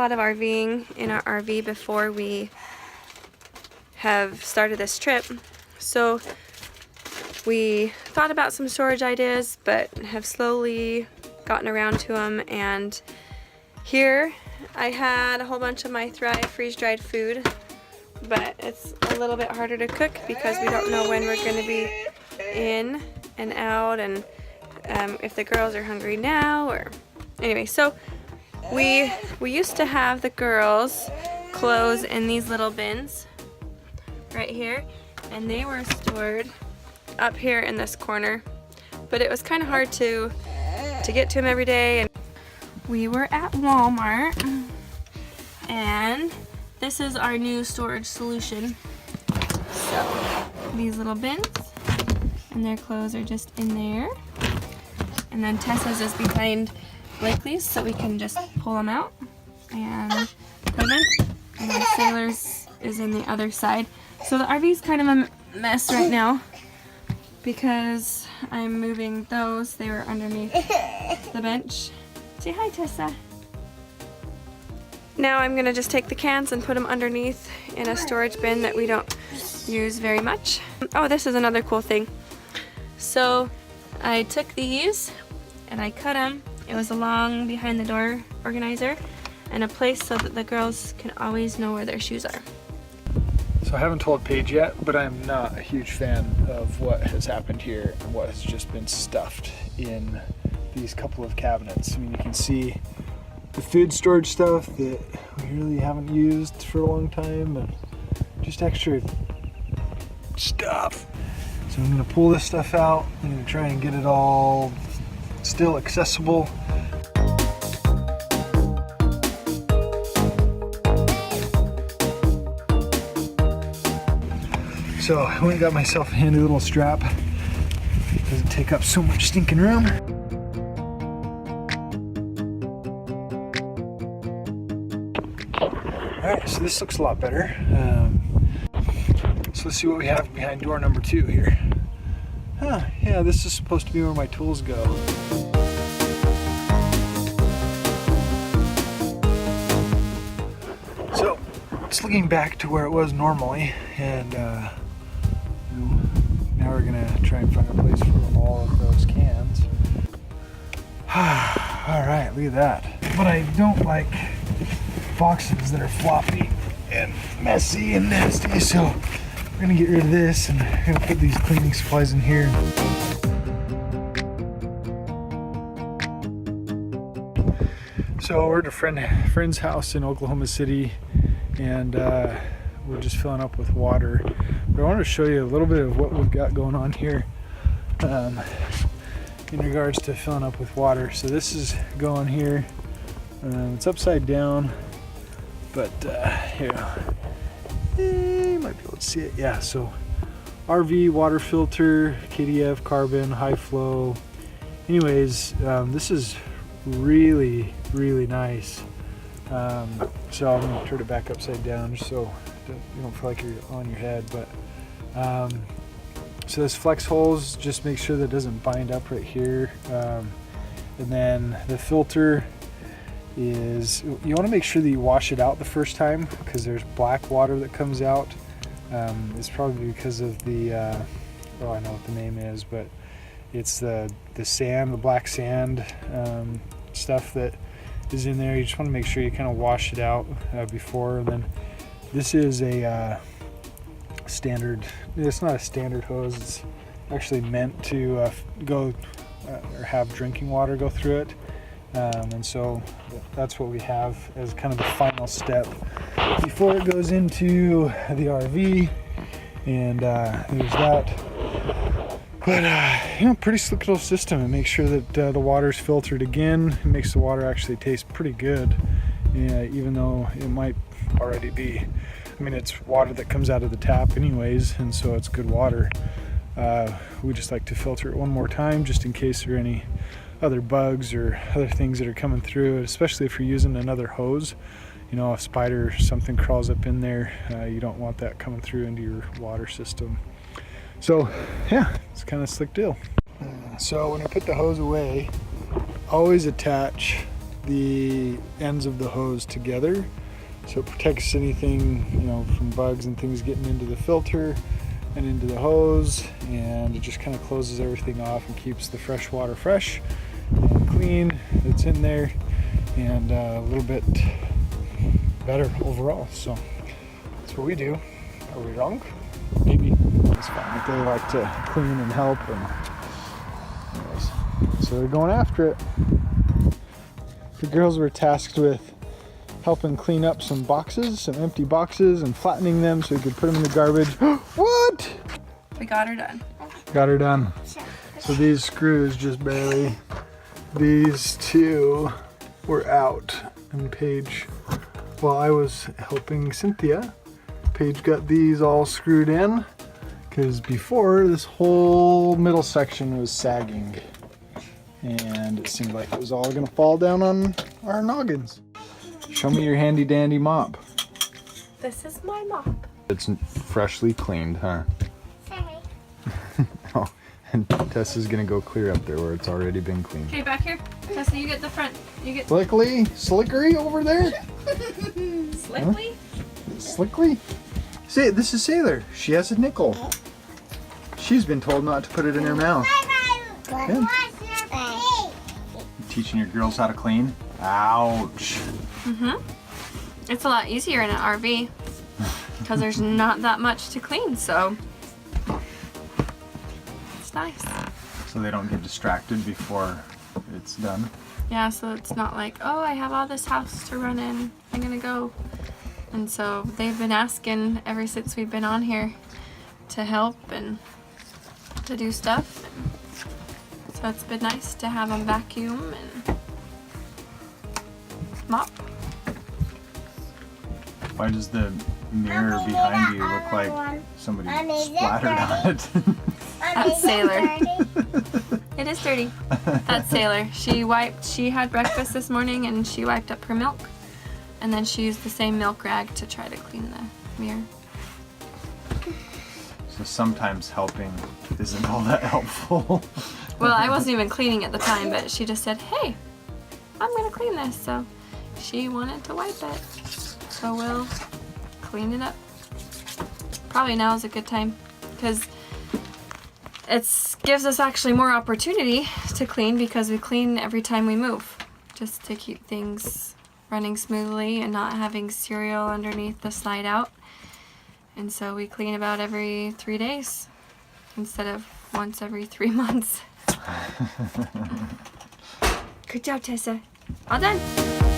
lot of RVing in our RV before we have started this trip. So we thought about some storage ideas, but have slowly gotten around to them. And here I had a whole bunch of my Thrive freeze-dried food, but it's a little bit harder to cook because we don't know when we're going to be in and out, and if the girls are hungry now, or anyway. So we used to have the girls' clothes in these little bins right here, and they were stored up here in this corner, but it was kind of hard to get to them every day. And we were at Walmart, and this is our new storage solution. So these little bins, and their clothes are just in there, and then Tessa's is behind Blakely's, so we can just pull them out and put them in, and then Sailor's is in the other side. So the RV's kind of a mess right now because I'm moving those. They were underneath the bench. Say hi, Tessa. Now I'm gonna just take the cans and put them underneath in a storage bin that we don't use very much. Oh, this is another cool thing. So I took these and I cut them. It was along behind the door organizer and a place so that the girls can always know where their shoes are. So I haven't told Paige yet, but I'm not a huge fan of what has happened here and what has just been stuffed in these couple of cabinets. I mean, you can see the food storage stuff that we really haven't used for a long time, and just extra stuff. So I'm gonna pull this stuff out. I'm gonna try and get it all still accessible. So I went and got myself a handy little strap. Doesn't take up so much stinking room. Alright, so this looks a lot better. So let's see what we have behind door number 2 here. Huh, yeah, this is supposed to be where my tools go. So it's looking back to where it was normally, and now we're gonna try and find a place for all of those cans. Alright, look at that. But I don't like boxes that are floppy and messy and nasty, so we're gonna get rid of this and we're gonna put these cleaning supplies in here. So we're at a friend's house in Oklahoma City, and we're just filling up with water. But I wanted to show you a little bit of what we've got going on here in regards to filling up with water. So this is going here. It's upside down, but here, you might be able to see it. Yeah, so RV water filter, KDF, carbon, high flow. Anyways, this is really nice. So I'm gonna turn it back upside down just so you don't feel like you're on your head. But so this flex holes, just make sure that it doesn't bind up right here. And then the filter is, you want to make sure that you wash it out the first time, because there's black water that comes out. It's probably because of the oh, I know what the name is, but it's the sand, the black sand stuff that is in there. You just want to make sure you kind of wash it out before. And then this is a standard, it's not a standard hose, it's actually meant to go or have drinking water go through it. And so that's what we have as kind of the final step before it goes into the RV. And there's that. But pretty slick little system. It makes sure that the water's filtered again. It makes the water actually taste pretty good, even though it might already be. I mean, it's water that comes out of the tap anyways, and so it's good water. We just like to filter it one more time just in case there are any other bugs or other things that are coming through it, especially if you're using another hose. You know, a spider or something crawls up in there, you don't want that coming through into your water system. So yeah, it's kind of a slick deal. So when I put the hose away, always attach the ends of the hose together, so it protects anything, you know, from bugs and things getting into the filter and into the hose, and it just kind of closes everything off and keeps the fresh water fresh and clean that's in there, and a little bit better overall. So that's what we do. Are we wrong? Maybe. It's fine. But they like to clean and help, and anyways, so they're going after it. The girls were tasked with helping clean up some boxes, some empty boxes, and flattening them so we could put them in the garbage. What? We got her done. Got her done. So these screws just barely, these two were out, and Paige, while I was helping Cynthia, Paige got these all screwed in, because before this whole middle section was sagging, and it seemed like it was all gonna fall down on our noggins. Show me your handy dandy mop. This is my mop. It's freshly cleaned, huh? Oh, and Tessa's gonna go clear up there where it's already been cleaned. Okay, back here. Tessa, you get the front. You get Slickery over there? Slickly. Slickly? Say, this is Sailor. She has a nickel. She's been told not to put it in her mouth. Good. Teaching your girls how to clean? Ouch. It's a lot easier in an RV because there's not that much to clean, so it's nice. So they don't get distracted before it's done. Yeah, so it's not like, oh, I have all this house to run in, I'm gonna go. And so they've been asking ever since we've been on here to help and to do stuff. And so it's been nice to have them vacuum and mop. Why does the mirror behind you look like somebody splattered on it? That's Sailor. It is dirty. That's Sailor. She had breakfast this morning and she wiped up her milk. And then she used the same milk rag to try to clean the mirror. So sometimes helping isn't all that helpful. Well, I wasn't even cleaning at the time, but she just said, hey, I'm gonna clean this. So she wanted to wipe it. So we'll clean it up. Probably now is a good time because it gives us actually more opportunity to clean because we clean every time we move, just to keep things running smoothly and not having cereal underneath the slide out. And so we clean about every 3 days instead of once every 3 months. Good job, Tessa. All done.